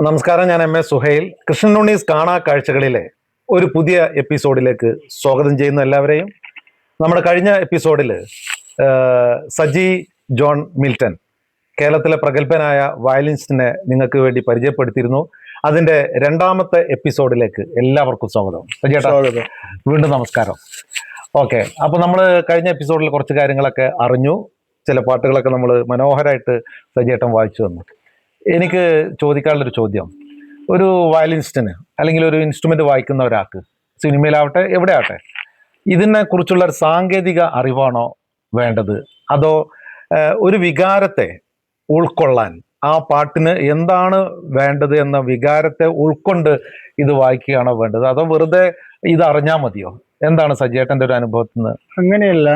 നമസ്കാരം, ഞാൻ M A Suhail. Krishnan ഉണ്ണീസ് കാണാ കാഴ്ചകളിലെ ഒരു പുതിയ എപ്പിസോഡിലേക്ക് സ്വാഗതം ചെയ്യുന്ന എല്ലാവരെയും. നമ്മുടെ കഴിഞ്ഞ എപ്പിസോഡിൽ സജി ജോൺ മിൽട്ടൺ, കേരളത്തിലെ പ്രഗത്ഭനായ വയലിനിസ്റ്റിനെ നിങ്ങൾക്ക് വേണ്ടി പരിചയപ്പെടുത്തിയിരുന്നു. അതിന്റെ രണ്ടാമത്തെ എപ്പിസോഡിലേക്ക് എല്ലാവർക്കും സ്വാഗതം. സജിയേട്ടാ, വീണ്ടും നമസ്കാരം. ഓക്കെ, അപ്പൊ നമ്മൾ കഴിഞ്ഞ എപ്പിസോഡിൽ കുറച്ച് കാര്യങ്ങളൊക്കെ അറിഞ്ഞു. ചില പാട്ടുകളൊക്കെ നമ്മൾ മനോഹരമായിട്ട് സജിയേട്ടൻ വായിച്ചു തന്നു. എനിക്ക് ചോദിക്കാനുള്ളൊരു ചോദ്യം, ഒരു വയലിനിസ്റ്റിന് അല്ലെങ്കിൽ ഒരു ഇൻസ്ട്രുമെന്റ് വായിക്കുന്ന ഒരാൾക്ക്, സിനിമയിലാവട്ടെ എവിടെ ആവട്ടെ, ഇതിനെ കുറിച്ചുള്ള ഒരു സാങ്കേതിക അറിവാണോ വേണ്ടത്, അതോ ഒരു വികാരത്തെ ഉൾക്കൊള്ളാൻ, ആ പാട്ടിന് എന്താണ് വേണ്ടത് എന്ന വികാരത്തെ ഉൾക്കൊണ്ട് ഇത് വായിക്കുകയാണോ വേണ്ടത്, അതോ വെറുതെ ഇത് അറിഞ്ഞാൽ മതിയോ? എന്താണ് സജിയേട്ടന്റെ ഒരു അനുഭവത്തിൽ നിന്ന്? അങ്ങനെയല്ല,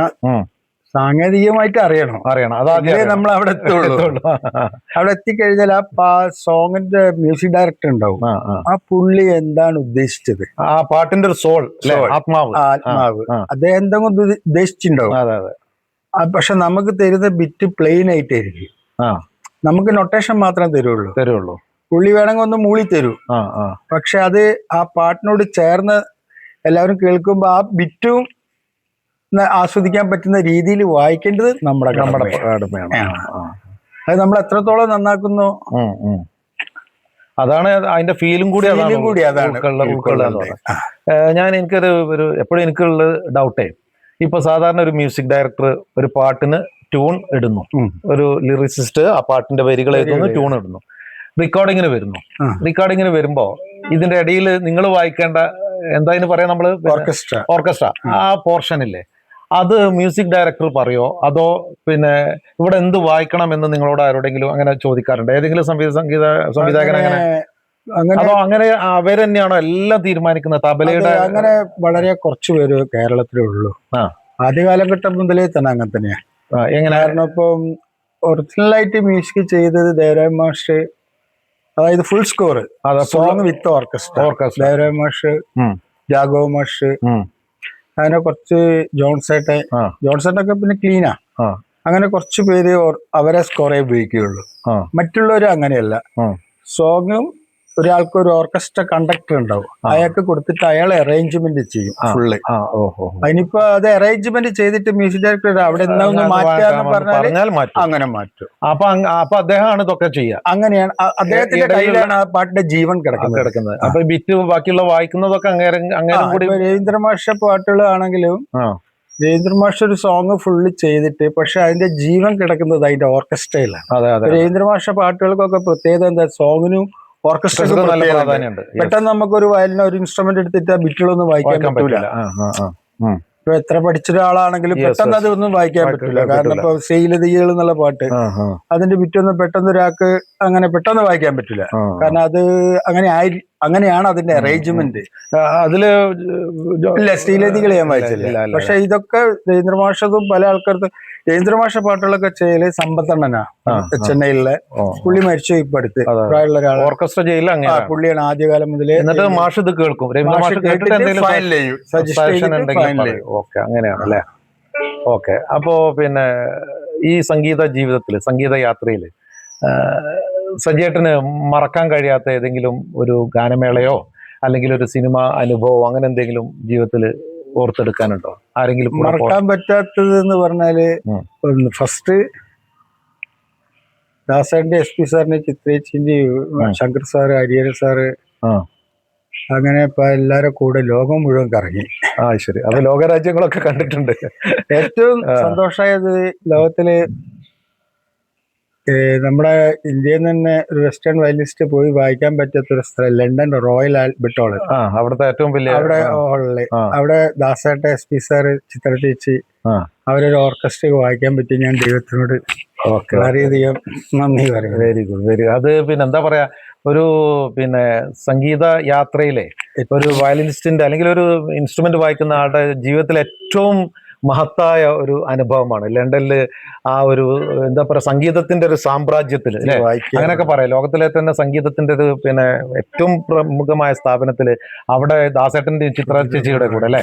സാങ്കേതികമായിട്ട് അറിയണം. അതാദ്യം നമ്മൾ അവിടെ എത്തുള്ളൂ. അവിടെ എത്തിക്കഴിഞ്ഞാൽ ആ സോങ്ങിന്റെ മ്യൂസിക് ഡയറക്ടർ ഉണ്ടാവും. ആ പുള്ളി എന്താണ് ഉദ്ദേശിച്ചത്, ആ പാട്ടിന്റെ ഒരു സോൾ, ആത്മാവ് അദ്ദേഹം എന്തെങ്കിലും ഉദ്ദേശിച്ചിട്ടുണ്ടാവും. പക്ഷെ നമുക്ക് തരുന്ന ബിറ്റ് പ്ലെയിൻ ആയിട്ടായിരിക്കും. നമുക്ക് നൊട്ടേഷൻ മാത്രം തരുള്ളൂ. പുള്ളി വേണമെങ്കിൽ ഒന്ന് മൂളി തരൂ. പക്ഷെ അത് ആ പാട്ടിനോട് ചേർന്ന് എല്ലാവരും കേൾക്കുമ്പോ ആ ബിറ്റും ആസ്വദിക്കാൻ പറ്റുന്ന രീതിയിൽ വായിക്കേണ്ടത് നമ്മുടെ കടമയാണ്. അത് നമ്മൾ എത്രത്തോളം നന്നാക്കുന്നു, അതാണ് അതിന്റെ ഫീലും കൂടി അതാണ്. ഞാൻ എനിക്കൊരു എപ്പോഴും എനിക്കുള്ള ഡൗട്ടേ, ഇപ്പൊ സാധാരണ ഒരു മ്യൂസിക് ഡയറക്ടർ ഒരു പാട്ടിന് ട്യൂൺ ഇടുന്നു, ഒരു ലിറിസിസ്റ്റ് ആ പാട്ടിന്റെ വരികൾ എഴുതുന്നു, ട്യൂൺ ഇടുന്നു, റെക്കോർഡിങ്ങിന് വരുമ്പോ ഇതിന്റെ ഇടയിൽ നിങ്ങൾ വായിക്കേണ്ട, എന്തായാലും പറയാം, നമ്മള് ഓർക്കസ്ട്ര ആ പോർഷനില്ലേ, അത് മ്യൂസിക് ഡയറക്ടർ പറയോ, അതോ പിന്നെ ഇവിടെ എന്ത് വായിക്കണം എന്ന് നിങ്ങളോട് ആരോടെങ്കിലും അങ്ങനെ ചോദിക്കാറുണ്ട്? ഏതെങ്കിലും സംവിധായകൻ അതോ അങ്ങനെ അവർ തന്നെയാണോ എല്ലാം തീരുമാനിക്കുന്നത്? തബലയുടെ അങ്ങനെ വളരെ കുറച്ച് പേര് കേരളത്തിലേ ഉള്ളൂ. ആദ്യ കാലഘട്ടം മുതലേ തന്നെ അങ്ങനെ തന്നെയാണ്. എങ്ങനെ? കാരണം ഇപ്പം ഒറിജിനലായിട്ട് മ്യൂസിക് ചെയ്തത് ദേവരായ മാഷ്, അതായത് ഫുൾ സ്കോർ സോങ് വിത്ത് ഓർക്കസ്ട്ര, ദേവരായ മാഷ്, ജാഗോ മാഷ്, അങ്ങനെ കുറച്ച് ജോൺസേട്ടൊക്കെ പിന്നെ ക്ലീനാ. അങ്ങനെ കുറച്ച് പേര് അവരെ സ്കോറേ ഉപയോഗിക്കുകയുള്ളൂ. മറ്റുള്ളവര് അങ്ങനെയല്ല. സോങ്ങും ഒരാൾക്ക് ഒരു ഓർക്കസ്ട്ര കണ്ടക്ടർ ഉണ്ടാവും, അയാൾക്ക് കൊടുത്തിട്ട് അയാൾ അറേഞ്ച്മെന്റ് ചെയ്യും ഫുള്ള്. അതിനിപ്പോ അത് അറേഞ്ച്മെന്റ് ചെയ്തിട്ട് മ്യൂസിക് ഡയറക്ടർ അവിടെ എന്താന്ന് മാറ്റാന്ന് പറഞ്ഞാൽ അങ്ങനെ മാറ്റും. അപ്പൊ അദ്ദേഹമാണ് ഇതൊക്കെ ചെയ്യുക. അങ്ങനെയാണ്, അദ്ദേഹത്തിന്റെ കയ്യിലാണ് ആ പാട്ടിന്റെ ജീവൻ കിടക്കുന്നത്. അപ്പൊ ബിറ്റ് ബാക്കിയുള്ള വായിക്കുന്നതൊക്കെ രവീന്ദ്ര മാഷ പാട്ടുകളാണെങ്കിലും രവീന്ദ്ര മാഷ ഒരു സോങ് ഫുള്ള് ചെയ്തിട്ട് പക്ഷെ അതിന്റെ ജീവൻ കിടക്കുന്നത് അതിന്റെ ഓർക്കസ്ട്രയിലാണ്. രവീന്ദ്ര മാഷ പാട്ടുകൾക്കൊക്കെ പ്രത്യേകത എന്താ, സോങ്ങിനും ഓർക്കസ്ട്രയ്ക്ക് പ്രാധാന്യമുണ്ട്. പെട്ടെന്ന് നമുക്കൊരു വയലിന് ഒരു ഇൻസ്ട്രുമെന്റ് എടുത്തിട്ട് ആ ബിറ്റുകളൊന്നും വായിക്കാൻ പറ്റൂല. ഇപ്പൊ എത്ര പഠിച്ച ഒരാളാണെങ്കിലും പെട്ടെന്ന് അതൊന്നും വായിക്കാൻ പറ്റില്ല. കാരണം ഇപ്പൊ സെയിലതികൾ എന്നുള്ള പാട്ട്, അതിന്റെ ബിറ്റൊന്നും പെട്ടെന്ന് ഒരാൾക്ക് അങ്ങനെ പെട്ടെന്ന് വായിക്കാൻ പറ്റില്ല. കാരണം അത് അങ്ങനെയാണ് അതിന്റെ അറേഞ്ച്മെന്റ്. അതില് ഇല്ല, ശ്രീലതികൾ ഞാൻ വായിച്ചില്ല. പക്ഷെ ഇതൊക്കെ രവീന്ദ്രമാഷതും പല ആൾക്കാർക്ക് രവീന്ദ്രമാഷ പാട്ടുകളൊക്കെ ചെയ്യല് സമ്പത്തണ്ണനാ, ചെന്നൈയിലെ. പുള്ളി മരിച്ചു ഇപ്പൊ അടുത്ത്, പ്രായമുള്ള ഒരാൾ. ഓർക്കസ്ട്ര ചെയ്യില്ല, പുള്ളിയാണ് ആദ്യകാലം മുതലേ. എന്നിട്ട് മാഷ് ഇത് കേൾക്കും, അങ്ങനെയാണ് അല്ലേ? ഓക്കെ. അപ്പോ പിന്നെ ഈ സംഗീത ജീവിതത്തില്, സംഗീത യാത്രയില് സജിയേട്ടന് മറക്കാൻ കഴിയാത്ത ഏതെങ്കിലും ഒരു ഗാനമേളയോ അല്ലെങ്കിൽ ഒരു സിനിമ അനുഭവം അങ്ങനെ എന്തെങ്കിലും ജീവിതത്തിൽ ഓർത്തെടുക്കാനുണ്ടോ? ആരെങ്കിലും മറക്കാൻ പറ്റാത്തത് എന്ന് പറഞ്ഞാല്, ഫസ്റ്റ് ദാസന്റെ എസ് പി സാറിന്റെ, ചിത്രേച്ചിന്റെ, ശങ്കർ സാറ്, ഹരിഹരൻ സാറ്, അങ്ങനെ ഇപ്പൊ എല്ലാരും കൂടെ ലോകം മുഴുവൻ കറങ്ങി. ശരി. അത് ലോകരാജ്യങ്ങളൊക്കെ കണ്ടിട്ടുണ്ട്. ഏറ്റവും സന്തോഷമായത് ലോകത്തില് നമ്മുടെ ഇന്ത്യയിൽ നിന്ന് തന്നെ ഒരു വെസ്റ്റേൺ വയലിനിസ്റ്റ് പോയി വായിക്കാൻ പറ്റാത്തൊരു സ്ഥലം ലണ്ടൻ റോയൽ ആൽബർട്ട് ഹാള്. അവിടുത്തെ ഏറ്റവും വലിയ ഹാളില് അവിടെ ദാസേട്ട, എസ് പി സാറ്, ചിത്ര ചേച്ചി, അവരൊരു ഓർക്കസ്ട്ര വായിക്കാൻ പറ്റി. ഞാൻ ദൈവത്തിനോട് വളരെയധികം നന്ദി പറയും. Very good. അത് പിന്നെ എന്താ പറയാ, ഒരു പിന്നെ സംഗീത യാത്രയിലെ ഒരു വയലിനിസ്റ്റിന്റെ അല്ലെങ്കിൽ ഒരു ഇൻസ്ട്രുമെന്റ് വായിക്കുന്ന ആളുടെ ജീവിതത്തിൽ ഏറ്റവും മഹത്തായ ഒരു അനുഭവമാണ്. ലണ്ടനില് ആ ഒരു എന്താ പറയാ സംഗീതത്തിന്റെ ഒരു സാമ്രാജ്യത്തിൽ അല്ലെ, അങ്ങനെയൊക്കെ പറയാം. ലോകത്തിലെ തന്നെ സംഗീതത്തിന്റെ ഒരു പിന്നെ ഏറ്റവും പ്രമുഖമായ സ്ഥാപനത്തില് അവിടെ ദാസേട്ടന്റെ ചിത്ര ചേച്ചിയുടെ കൂടെ അല്ലെ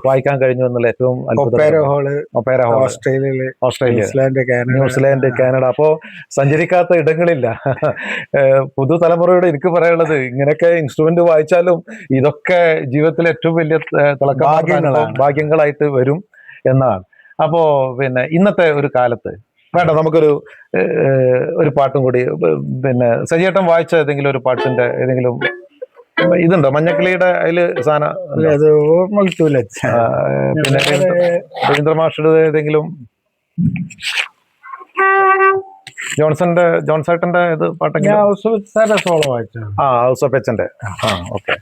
വായിക്കാൻ കഴിഞ്ഞു എന്നുള്ള ഏറ്റവും ഒപ്പേര ഹോള് ഓസ്ട്രേലിയ, ന്യൂസിലാൻഡ്, കാനഡ. അപ്പോ സഞ്ചരിക്കാത്ത ഇടങ്ങളില്ല. പുതുതലമുറയോട് എനിക്ക് പറയാനുള്ളത് ഇങ്ങനെയൊക്കെ ഇൻസ്ട്രുമെന്റ് വായിച്ചാലും ഇതൊക്കെ ജീവിതത്തിലെ ഏറ്റവും വലിയ ഭാഗ്യങ്ങളായിട്ട് വരും എന്നാണ്. അപ്പോ പിന്നെ ഇന്നത്തെ ഒരു കാലത്ത് വേണ്ട നമുക്കൊരു പാട്ടും കൂടി പിന്നെ സജിയേട്ടൻ വായിച്ച ഏതെങ്കിലും ഒരു പാട്ടിന്റെ ഏതെങ്കിലും ഇതുണ്ടോ? മഞ്ഞക്കിളിയുടെ അതില് സാധനം പിന്നെ രവീന്ദ്ര മാഷുടെ ഏതെങ്കിലും ജോൺസേട്ടന്റെ ഇത് പാട്ടെങ്കിലും ഹൗസ് ഓഫ് എച്ചന്റെ ഓക്കെ.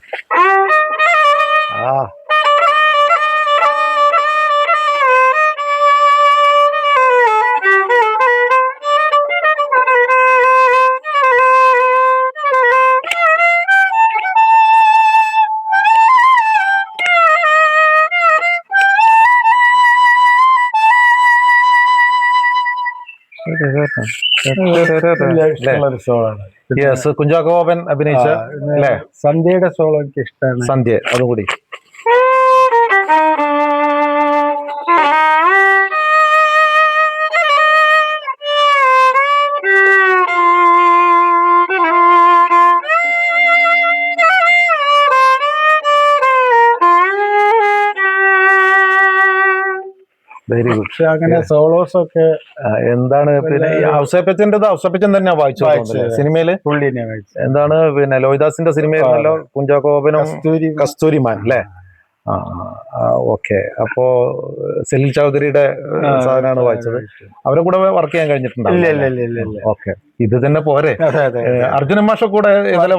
കുഞ്ചാക്കോ ബോബൻ അഭിനയിച്ച അല്ലേ സന്ധ്യയുടെ സോളോ എനിക്ക് ഇഷ്ടമാണ്. സന്ധ്യ അതുകൂടി വെരി ഗുഡ്. പക്ഷെ അങ്ങനെ സോളോസ് ഒക്കെ എന്താണ് പിന്നെ ഔസേപ്പച്ചൻ തന്നെ വായിച്ചു സിനിമയില് പുള്ളിനെ വായിച്ചു. എന്താണ് പിന്നെ ലോഹിദാസിന്റെ സിനിമയായിരുന്നല്ലോ കുഞ്ചാക്കോ ബോബനും കസ്തൂരിമാൻ അല്ലേ? ഓക്കെ. അപ്പോ സലിൽ ചൗധരിയുടെ സാധനമാണ് വായിച്ചത്. അവരെ കൂടെ വർക്ക് ചെയ്യാൻ കഴിഞ്ഞിട്ടുണ്ടാവും. ഓക്കെ, ഇത് തന്നെ പോരെ. അർജുനൻ മാഷ കൂടെ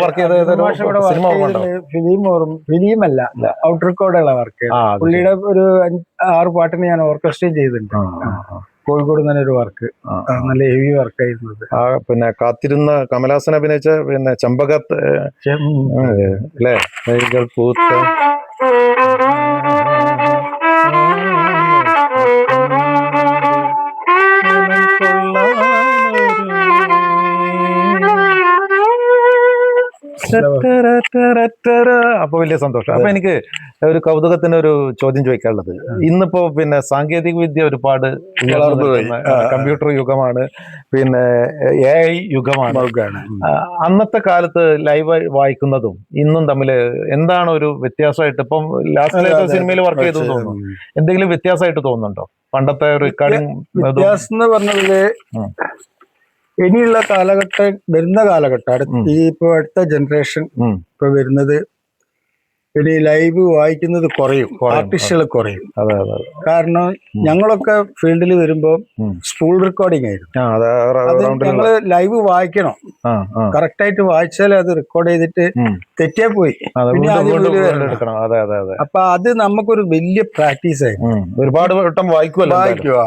വർക്ക് ചെയ്ത ഫിലിമല്ല ഔട്ട് റെക്കോർഡുള്ള വർക്ക്. പുള്ളിയുടെ ഒരു 6 പാട്ടിന് ഞാൻ ഓർക്കസ്ട്രേറ്റ് ചെയ്തിട്ടുണ്ട് കോഴിക്കോട് തന്നെ ഒരു വർക്ക്. നല്ല ഹെവി വർക്ക് ആയിരുന്നത്. പിന്നെ കാത്തിരുന്ന കമലഹാസൻ അഭിനയിച്ച പിന്നെ ചെമ്പകത്ത് അല്ലേ കൈകൾ പൂത്ത അപ്പൊ വലിയ സന്തോഷം. അപ്പൊ എനിക്ക് ഒരു കൗതുകത്തിന് ഒരു ചോദ്യം ചോദിക്കാനുള്ളത്, ഇന്നിപ്പോ പിന്നെ സാങ്കേതിക വിദ്യ ഒരുപാട് കമ്പ്യൂട്ടർ യുഗമാണ്, പിന്നെ AI യുഗമാണ്. അന്നത്തെ കാലത്ത് ലൈവ് വായിക്കുന്നതും ഇന്നും തമ്മിൽ എന്താണ് ഒരു വ്യത്യാസമായിട്ട്? ഇപ്പം ലാസ്റ്റ് സിനിമയിൽ വർക്ക് ചെയ്തു തോന്നുന്നു, എന്തെങ്കിലും വ്യത്യാസമായിട്ട് തോന്നുന്നുണ്ടോ? പണ്ടത്തെ റെക്കോർഡിംഗ് വ്യത്യാസം എന്ന് പറഞ്ഞത് ഇനിയുള്ള കാലഘട്ടം, വരുന്ന കാലഘട്ടം ഈ ഇപ്പൊ അടുത്ത ജനറേഷൻ ഇപ്പൊ വരുന്നത്, ഇനി ലൈവ് വായിക്കുന്നത് കുറയും, ആർട്ടിസ്റ്റുകൾ കുറയും. കാരണം ഞങ്ങളൊക്കെ ഫീൽഡിൽ വരുമ്പോ സ്കൂൾ റെക്കോർഡിംഗ് ആയിരുന്നു. അത് ഞങ്ങള് ലൈവ് വായിക്കണം, കറക്റ്റ് ആയിട്ട് വായിച്ചാൽ അത് റെക്കോർഡ് ചെയ്തിട്ട് തെറ്റിയാ പോയി. അപ്പൊ അത് നമുക്കൊരു വലിയ പ്രാക്ടീസ് ആയിരുന്നു. ഒരുപാട് വട്ടം വായിക്കുക.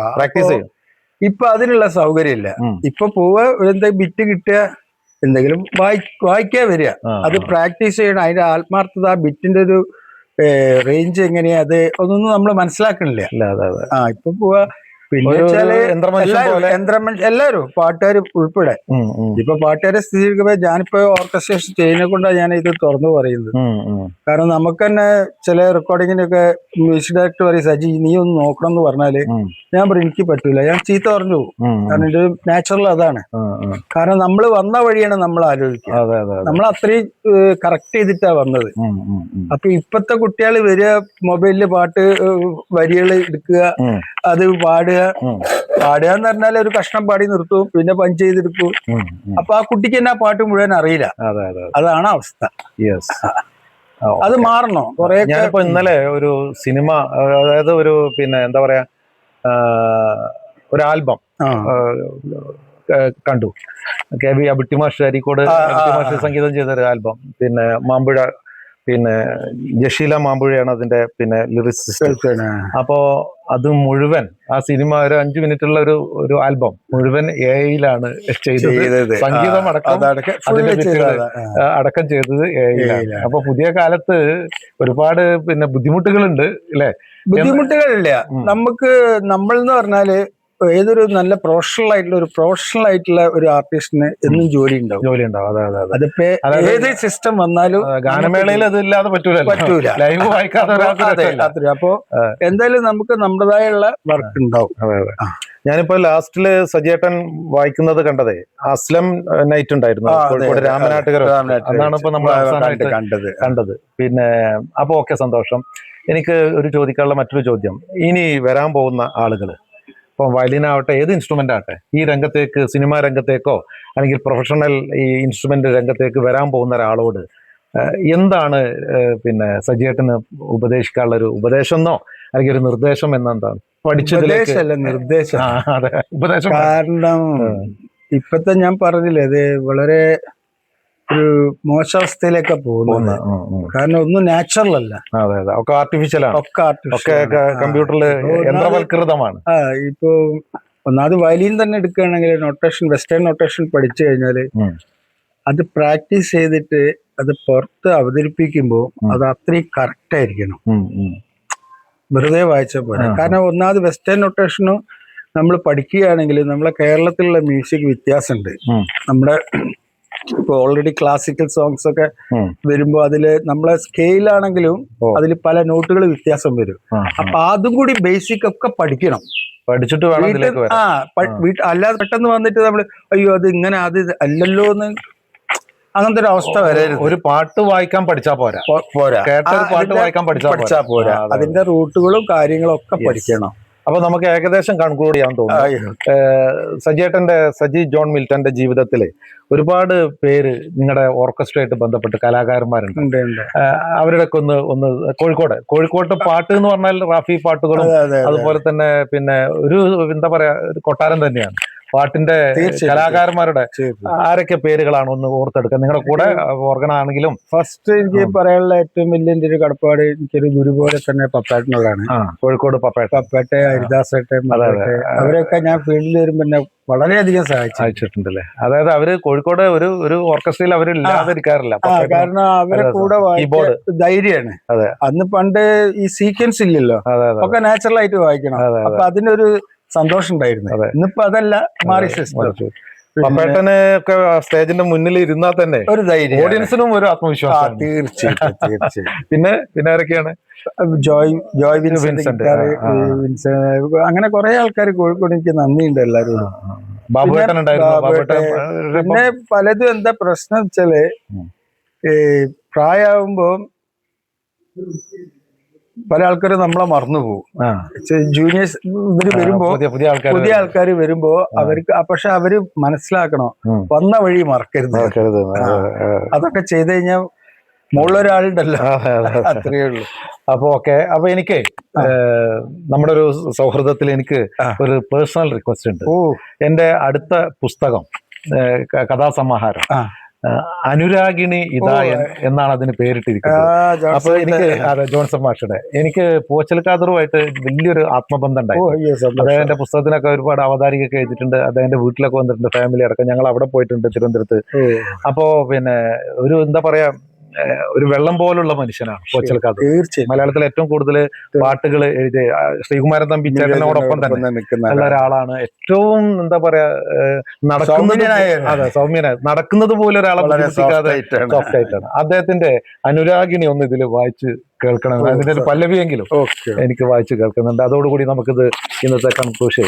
ഇപ്പൊ അതിനുള്ള സൗകര്യം ഇല്ല. ഇപ്പൊ പോവുക, എന്താ ബിറ്റ് കിട്ടുക, എന്തെങ്കിലും വായിക്കാ വരിക, അത് പ്രാക്ടീസ് ചെയ്യണം. അതിന്റെ ആത്മാർത്ഥത, ആ ബിറ്റിന്റെ ഒരു റേഞ്ച് എങ്ങനെയാ, അത് ഒന്നും നമ്മൾ മനസ്സിലാക്കണില്ല. ഇപ്പൊ പോവാ, പിന്നെ എല്ലാവരും പാട്ടുകാർ ഉൾപ്പെടെ. ഇപ്പൊ പാട്ടുകാരെ സ്ഥിതി ഞാനിപ്പോ ഓർക്കസ്ട്രേഷൻ ചെയ്യുന്നതിനെ കൊണ്ടാണ് ഞാൻ ഇത് തുറന്നു പറയുന്നത്. കാരണം നമുക്ക് തന്നെ ചില റെക്കോർഡിങ്ങിനൊക്കെ മ്യൂസിക് ഡയറക്ടർ പറയും, സജി നീ ഒന്ന് നോക്കണം എന്ന് പറഞ്ഞാല് ഞാൻ പറയും എനിക്ക് പറ്റൂല, ഞാൻ ചീത്ത പറഞ്ഞു പോകും. കാരണം ഇത് നാച്ചുറൽ അതാണ്. കാരണം നമ്മൾ വന്ന വഴിയാണ് നമ്മൾ ആലോചിക്കുക, നമ്മൾ അത്രയും കറക്റ്റ് ചെയ്തിട്ടാ വന്നത്. അപ്പൊ ഇപ്പത്തെ കുട്ടികൾ വരിക, മൊബൈലില് പാട്ട് വരികൾ എടുക്കുക, അത് പാടുക എന്ന് പറഞ്ഞാൽ ഒരു കഷ്ണം പാടി നിർത്തും, പിന്നെ പഞ്ച് ചെയ്തെടുക്കും. അപ്പൊ ആ കുട്ടിക്ക് തന്നെ ആ പാട്ട് മുഴുവൻ അറിയില്ല. അതാണ് അവസ്ഥ. അത് മാറണോ? കുറെ ഞാനിപ്പോ ഇന്നലെ ഒരു സിനിമ, അതായത് ഒരു പിന്നെ എന്താ പറയാ ഒരു ആൽബം കണ്ടു. KB അബിട്ടിമാഷ് അരീക്കോട് അബിട്ടിമാഷ് സംഗീതം ചെയ്തൊരു ആൽബം, പിന്നെ മാമ്പുഴ പിന്നെ ജഷീല മാമ്പുഴയാണ് അതിന്റെ പിന്നെ ലിറിസിസ്റ്റ്. അപ്പോ അത് മുഴുവൻ ആ സിനിമ ഒരു 5 മിനിറ്റുള്ള ഒരു ആൽബം മുഴുവൻ AI-യിലാണ് ചെയ്തത്. സംഗീതം അടക്കം അതിന്റെ അടക്കം ചെയ്തത് AI-യിലാണ്. അപ്പൊ പുതിയ കാലത്ത് ഒരുപാട് പിന്നെ ബുദ്ധിമുട്ടുകളുണ്ട് അല്ലെ? ബുദ്ധിമുട്ടുകളില്ല. നമുക്ക് നമ്മൾ എന്ന് പറഞ്ഞാല് ഏതൊരു നല്ല പ്രൊഫഷണൽ ആയിട്ടുള്ള ഒരു ആർട്ടിസ്റ്റിന് എന്നും ജോലി ഉണ്ടാവും. അതിപ്പോ ഏത് സിസ്റ്റം വന്നാലും ഗാനമേളയിൽ അത് ഇല്ലാതെ പറ്റൂല. ലൈവ് വായിക്കാതെ അപ്പൊ എന്തായാലും നമുക്ക് നമ്മുടേതായുള്ള വർക്ക് ഉണ്ടാവും. ഞാനിപ്പോ ലാസ്റ്റില് സജിയേട്ടൻ വായിക്കുന്നത് കണ്ടതേ അസ്ലം നൈറ്റ് ഉണ്ടായിരുന്നു കോഴിക്കോട് രാമനാട്ടുകര. അതാണ് ഇപ്പൊ നമ്മൾ അവസാനമായിട്ട് കണ്ടത്. പിന്നെ അപ്പൊ ഓക്കെ, സന്തോഷം. എനിക്ക് ചോദിക്കാനുള്ള മറ്റൊരു ചോദ്യം, ഇനി വരാൻ പോകുന്ന ആളുകള് ഇപ്പം വയലിനാവട്ടെ ഏത് ഇൻസ്ട്രുമെന്റ് ആവട്ടെ ഈ രംഗത്തേക്ക്, സിനിമാ രംഗത്തേക്കോ അല്ലെങ്കിൽ പ്രൊഫഷണൽ ഈ ഇൻസ്ട്രുമെന്റ് രംഗത്തേക്ക് വരാൻ പോകുന്ന ഒരാളോട് എന്താണ് പിന്നെ സജിയേട്ടന് ഉപദേശിക്കാനുള്ള ഒരു ഉപദേശം എന്നോ അല്ലെങ്കിൽ ഒരു നിർദ്ദേശം എന്നെന്താണ്? നിർദ്ദേശം. അതെ, ഉപദേശം. കാരണം ഇപ്പത്തെ ഞാൻ പറഞ്ഞില്ലേ, അത് വളരെ ഒരു മോശാവസ്ഥയിലേക്കാ പോകുന്നത്. കാരണം ഒന്നും നാച്ചുറൽ അല്ല, ഒക്കെ ആർട്ടിഫിഷ്യലാണ്, ഒക്കെ കമ്പ്യൂട്ടറിൽ യന്ത്രവൽകൃതമാണ്. ഇപ്പൊ ഒന്നാമത് വയലിൻ തന്നെ എടുക്കുകയാണെങ്കിൽ വെസ്റ്റേൺ നൊട്ടേഷൻ പഠിച്ചു കഴിഞ്ഞാല് അത് പ്രാക്ടീസ് ചെയ്തിട്ട് അത് പുറത്ത് അവതരിപ്പിക്കുമ്പോൾ അത് അത്രയും കറക്റ്റ് ആയിരിക്കണം. വെറുതെ വായിച്ച പോലെ. കാരണം ഒന്നാമത് വെസ്റ്റേൺ നൊട്ടേഷനും നമ്മൾ പഠിക്കുകയാണെങ്കിൽ നമ്മളെ കേരളത്തിലുള്ള മ്യൂസിക് വ്യത്യാസമുണ്ട്. നമ്മുടെ ഇപ്പൊ ഓൾറെഡി ക്ലാസിക്കൽ സോങ്സ് ഒക്കെ വരുമ്പോ അതില് നമ്മളെ സ്കെയിലാണെങ്കിലും അതിൽ പല നോട്ടുകൾ വ്യത്യാസം വരും. അപ്പൊ അതും കൂടി ബേസിക് ഒക്കെ പഠിക്കണം, പഠിച്ചിട്ട് അല്ലാതെ പെട്ടെന്ന് വന്നിട്ട് നമ്മള് അയ്യോ അത് ഇങ്ങനെ അത് അല്ലല്ലോ എന്ന് അങ്ങനത്തെ ഒരു അവസ്ഥ വരരുത്. ഒരു പാട്ട് വായിക്കാൻ പഠിച്ചാ പോരാ, പാട്ട് വായിക്കാൻ പഠിച്ചാ പോരാ, അതിന്റെ റൂട്ടുകളും കാര്യങ്ങളും ഒക്കെ പഠിക്കണം. അപ്പൊ നമുക്ക് ഏകദേശം കൺക്ലൂഡ് ചെയ്യാൻ തോന്നുന്നു. സജി ജോൺ മിൽട്ടന്റെ ജീവിതത്തില് ഒരുപാട് പേര് നിങ്ങളുടെ ഓർക്കസ്ട്രയായിട്ട് ബന്ധപ്പെട്ട് കലാകാരന്മാരുണ്ട്. അവരുടെ ഒന്ന് കോഴിക്കോട്ട് പാട്ട് എന്ന് പറഞ്ഞാൽ റാഫി പാട്ടുകളും അതുപോലെ തന്നെ പിന്നെ ഒരു എന്താ പറയാ ഒരു കൊട്ടാരം തന്നെയാണ് പാട്ടിന്റെ കലാകാരന്മാരുടെ. ആരൊക്കെ പേരുകളാണ് ഒന്ന് ഓർത്തെടുക്കുക നിങ്ങളുടെ കൂടെ ഓർഗനാണെങ്കിലും? ഫസ്റ്റ് എനിക്ക് പറയാനുള്ള ഏറ്റവും വലിയ ഒരു കടപ്പാട് എനിക്കൊരു ഗുരു പോലെ തന്നെ പപ്പേട്ടനോടാണ്. കോഴിക്കോട് പപ്പേട്ട, ഹരിദാസേട്ടൻ, അവരൊക്കെ ഞാൻ ഫീൽഡിൽ വരുമ്പോ എന്നെ വളരെയധികം സഹായിച്ചിട്ടുണ്ടല്ലേ? അതായത് അവര് കോഴിക്കോട് ഒരു ഓർക്കസ്ട്രയിൽ അവർ ഇല്ലാതിരിക്കാറില്ല, കാരണം അവരെ കൂടെ ധൈര്യമാണ്. അന്ന് പണ്ട് ഈ സീക്വൻസ് ഇല്ലല്ലോ, ഒക്കെ നാച്ചുറൽ ആയിട്ട് വായിക്കണം. അപ്പൊ അതിനൊരു സന്തോഷം ഉണ്ടായിരുന്നു. ഇന്നിപ്പോ അതല്ല, മാറി സിസ്റ്റം. പപ്പേട്ടന് ഒക്കെ സ്റ്റേജിന്റെ മുന്നിൽ ഇരുന്നാൽ തന്നെ ഒരു ധൈര്യം, ഓഡിയൻസിനും ഒരു ആത്മവിശ്വാസം. തീർച്ചയായിട്ടും. പിന്നെ ആരൊക്കെയാണ്? ജോയ് വിൻസെന്റ്, അങ്ങനെ കുറെ ആൾക്കാർ കോഴിക്കോട് എനിക്ക് നന്ദിയുണ്ട് എല്ലാവരും. പിന്നെ പലതും എന്താ പ്രശ്നം വെച്ചാല് പ്രായമാകുമ്പോ പല ആൾക്കാരും നമ്മളെ മറന്നുപോകും. ജൂനിയേഴ്സ് ഇവര് വരുമ്പോ, പുതിയ ആൾക്കാർ വരുമ്പോ അവർക്ക്, പക്ഷെ അവര് മനസ്സിലാക്കണം വന്ന വഴി മറക്കരുത്. അതൊക്കെ ചെയ്ത് കഴിഞ്ഞാൽ മുകളിലൊരാളുണ്ടല്ലോ, അത്രയേ ഉള്ളൂ. അപ്പൊ ഓക്കെ. അപ്പൊ എനിക്ക് നമ്മുടെ ഒരു സൗഹൃദത്തിൽ എനിക്ക് ഒരു പേഴ്സണൽ റിക്വസ്റ്റ് ഉണ്ട്. എന്റെ അടുത്ത പുസ്തകം കഥാസമാഹാരം അനുരാഗിണി ഇതായൻ എന്നാണ് അതിന് പേരിട്ടിരിക്കുന്നത്. അപ്പൊ എനിക്ക് ജോൺസൺ മാഷയുടെ എനിക്ക് പോച്ചൽക്കാദറുമായിട്ട് വലിയൊരു ആത്മബന്ധം ഉണ്ടായിരുന്നു. അദ്ദേഹത്തിന്റെ പുസ്തകത്തിനൊക്കെ ഒരുപാട് അവതാരികയൊക്കെ എഴുതിയിട്ടുണ്ട്. അദ്ദേഹത്തിന്റെ വീട്ടിലൊക്കെ വന്നിട്ടുണ്ട്, ഫാമിലി അടക്കം. ഞങ്ങൾ അവിടെ പോയിട്ടുണ്ട്, തിരുവനന്തപുരത്ത്. അപ്പോ പിന്നെ ഒരു എന്താ പറയാ, ഒരു വെള്ളം പോലുള്ള മനുഷ്യനാണ് പോച്ചൽക്കാദർ. മലയാളത്തിൽ ഏറ്റവും കൂടുതൽ പാട്ടുകൾ എഴുതിയ ശ്രീകുമാരൻ തമ്പി ചേട്ടനോടൊപ്പം തന്നെ ഉള്ള ഒരാളാണ്. ഏറ്റവും എന്താ പറയാ സൗമ്യനായ നടക്കുന്നത് പോലെ ഒരാളെ ബുദ്ധിമുട്ടിക്കാതെ സോഫ്റ്റ് ആയിട്ടാണ്. അദ്ദേഹത്തിന്റെ അനുരാഗിണി ഒന്ന് ഇതിൽ വായിച്ച് കേൾക്കണം. അതിന്റെ ഒരു പല്ലവിയെങ്കിലും എനിക്ക് വായിച്ച് കേൾക്കുന്നുണ്ട്. അതോടുകൂടി നമുക്കിത് ഇന്നത്തെ കൺക്ലൂഷൻ.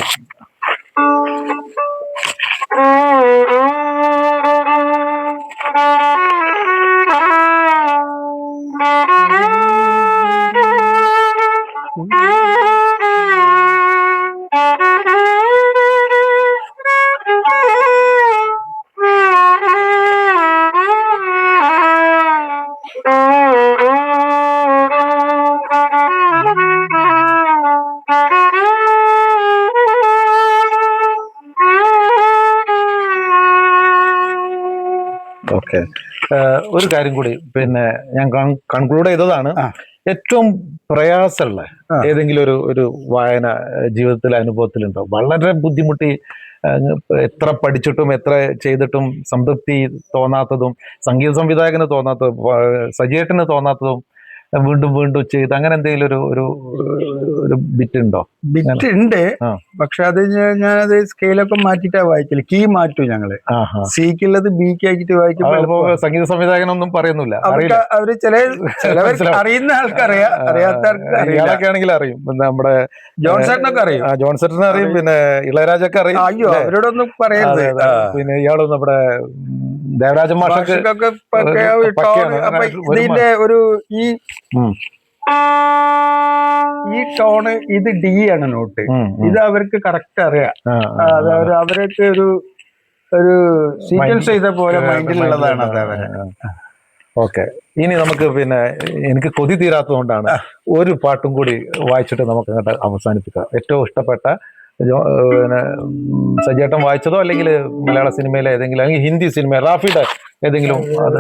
ഓക്കെ. ഒരു കാര്യം കൂടി പിന്നെ ഞാൻ കൺക്ലൂഡ് ചെയ്തതാണ്. ഏറ്റവും പ്രയാസമുള്ള ഏതെങ്കിലും ഒരു വായന ജീവിതത്തിലെ അനുഭവത്തിലുണ്ടോ? വളരെ ബുദ്ധിമുട്ടി എത്ര പഠിച്ചിട്ടും എത്ര ചെയ്തിട്ടും സംതൃപ്തി തോന്നാത്തതും, സംഗീത സംവിധായകന് തോന്നാത്തതും, സജിയേട്ടന് തോന്നാത്തതും, വീണ്ടും വീണ്ടും ചെയ്ത് അങ്ങനെ എന്തെങ്കിലും ഒരു ബിറ്റ് ഉണ്ടോ? ബിറ്റ് ഉണ്ട്, പക്ഷെ അത് ഞാനത് സ്കെയിലൊക്കെ മാറ്റിട്ടാ വായിക്കല്. കീ മാറ്റും ഞങ്ങള്. സിക്കുള്ളത് ബിക്ക് ആക്കിട്ട് വായിക്കുമ്പോ സംഗീത സംവിധായകനൊന്നും പറയുന്നില്ല. അവര് ചിലവർക്ക് അറിയുന്ന ആൾക്കറിയാം, അറിയാത്തവർക്ക് ആണെങ്കിൽ അറിയും. നമ്മുടെ ജോൺസേട്ടനൊക്കെ അറിയും, ജോൺസേട്ടനെ അറിയും, പിന്നെ ഇളയരാജൊക്കെ അറിയും. അയ്യോ അവരോടൊന്നും പറയരുത്. പിന്നെ ഇയാള് നമ്മുടെ ദേവരാജ മാഷൊക്കെ ഇതിന്റെ ഒരു ഈ ടോണ് ഇത് ഡി ആണ് നോട്ട്. ഇത് അവർക്ക് കറക്റ്റ് അറിയാം. അത് അവരൊക്കെ ഒരു സീക്വൻസ് ചെയ്ത പോലെ മൈൻഡിലുള്ളതാണ് അത് അവര്. ഓക്കെ, ഇനി നമുക്ക് പിന്നെ എനിക്ക് കൊതി തീരാത്തതുകൊണ്ടാണ് ഒരു പാട്ടും കൂടി വായിച്ചിട്ട് നമുക്ക് അങ്ങോട്ട് അവസാനിപ്പിക്കാം. ഏറ്റവും ഇഷ്ടപ്പെട്ട പിന്നെ സജിയേട്ടൻ വായിച്ചതോ അല്ലെങ്കിൽ മലയാള സിനിമയിലെ ഏതെങ്കിലും, അല്ലെങ്കിൽ ഹിന്ദി സിനിമ റാഫിയുടെ ഏതെങ്കിലും അത്.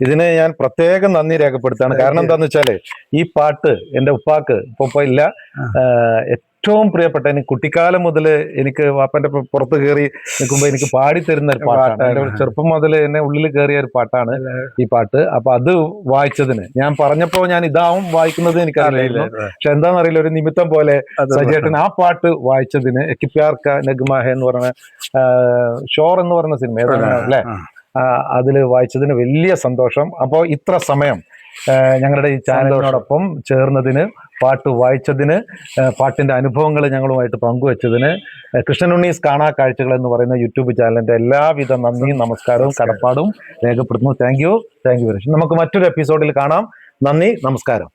ഇതിന് ഞാൻ പ്രത്യേകം നന്ദി രേഖപ്പെടുത്താണ്. കാരണം എന്താന്ന് വെച്ചാല് ഈ പാട്ട് എന്റെ ഉപ്പാക്ക് ഇപ്പൊ ഇല്ല, ഏറ്റവും പ്രിയപ്പെട്ട, എനിക്ക് കുട്ടിക്കാലം മുതൽ എനിക്ക് വാപ്പന്റെ പുറത്ത് കയറി നിൽക്കുമ്പോ എനിക്ക് പാടിത്തരുന്ന ഒരു പാട്ടാണ്. എന്റെ ചെറുപ്പം മുതൽ എന്നെ ഉള്ളിൽ കയറിയ ഒരു പാട്ടാണ് ഈ പാട്ട്. അപ്പൊ അത് വായിച്ചതിന് ഞാൻ പറഞ്ഞപ്പോ ഞാൻ ഇതാവും വായിക്കുന്നത് എനിക്കറിയില്ലായിരുന്നു. പക്ഷെ എന്താണെന്നറിയില്ല, ഒരു നിമിത്തം പോലെ സജിയേട്ടൻ ആ പാട്ട് വായിച്ചതിന് എക്കിപ്യാർക്ക നഗ്മാഹെ എന്ന് പറഞ്ഞ ഷോർ എന്ന് പറഞ്ഞ സിനിമ ഏതാണ് അല്ലെ, അതില് വായിച്ചതിന് വലിയ സന്തോഷം. അപ്പോൾ ഇത്ര സമയം ഞങ്ങളുടെ ഈ ചാനലിനോടൊപ്പം ചേർന്നതിന്, പാട്ട് വായിച്ചതിന്, പാട്ടിന്റെ അനുഭവങ്ങൾ ഞങ്ങളുമായിട്ട് പങ്കുവച്ചതിന് കൃഷ്ണനുണ്ണീസ് കാണാ കാഴ്ചകൾ എന്ന് പറയുന്ന യൂട്യൂബ് ചാനലിന്റെ എല്ലാവിധ നന്ദിയും നമസ്കാരവും കടപ്പാടും രേഖപ്പെടുത്തുന്നു. Thank you very much. നമുക്ക് മറ്റൊരു എപ്പിസോഡിൽ കാണാം. നന്ദി, നമസ്കാരം.